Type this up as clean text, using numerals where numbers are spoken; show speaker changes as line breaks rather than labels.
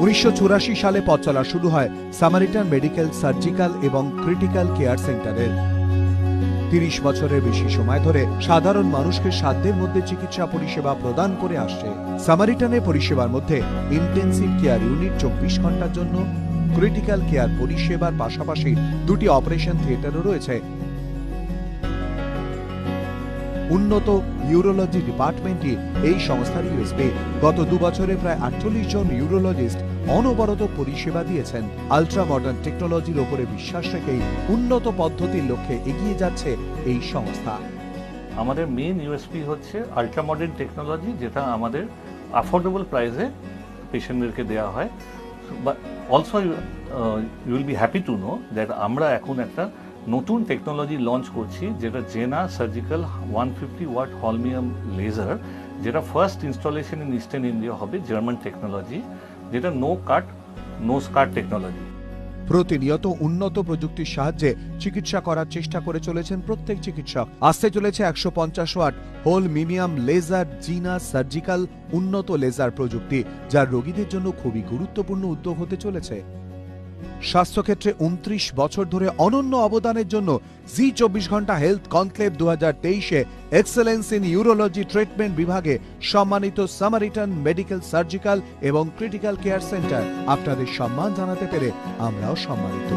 1984 সালে পথ চলা শুরু হয় সামারিটান মেডিকেল, সার্জিক্যাল এবং ক্রিটিক্যাল কেয়ার সেন্টারের। 30 বছরের বেশি সময় ধরে সাধারণ মানুষকে সাধ্যের মধ্যে চিকিৎসা পরিষেবা প্রদান করে আসছে। সামারিটানের পরিষেবার মধ্যে ইন্টেন্সিভ কেয়ার ইউনিট 24 ঘন্টার জন্য, ক্রিটিক্যাল কেয়ার পরিষেবার পাশাপাশি 2টি অপারেশন থিয়েটারও রয়েছে। উন্নত ইউরোলজি ডিপার্টমেন্টই এই সংস্থার ইউএসপি। গত 2 বছরে প্রায় 48 জন ইউরোলজিস্ট অনবরত পরিষেবা দিয়েছেন। আলট্রা মডার্ন টেকনোলজির উপরে বিশ্বাস রেখেই উন্নত পদ্ধতির লক্ষ্যে এগিয়ে যাচ্ছে এই সংস্থা।
আমাদের মেইন ইউএসপি হচ্ছে আলট্রা মডার্ন টেকনোলজি, যেটা আমাদের অ্যাফোর্ডেবল প্রাইসে পেশেন্টদেরকে দেওয়া হয়। But also you will be happy to know that আমরা এখন একটা নতুন টেকনোলজি লঞ্চ করছি, যেটা Jena surgical 150 watt holmium laser, যেটা first installation in eastern India হবে, জার্মান টেকনোলজি, যেটা no cut no scar technology.
প্রতিনিয়ত উন্নত প্রযুক্তির সাহায্যে চিকিৎসা করার চেষ্টা করে চলেছেন প্রত্যেক চিকিৎসক। আসতে চলেছে 150 ওয়াট হোল মিমিয়াম লেজার জিনা সার্জিক্যাল উন্নত লেজার প্রযুক্তি, যা রোগীদের জন্য খুবই গুরুত্বপূর্ণ উদ্যোগ হতে চলেছে। স্বাস্থ্যক্ষেত্রে 29 বছর ধরে অনন্য অবদানের জন্য জি 24 ঘন্টা হেলথ কনক্লেভ 2023-এ এক্সেলেন্স ইন ইউরোলজি ট্রিটমেন্ট বিভাগে সম্মানিত সামারিটান মেডিকেল, সার্জিক্যাল এবং ক্রিটিক্যাল কেয়ার সেন্টার। আপনাদের সম্মান জানাতে পেরে আমরাও সম্মানিত।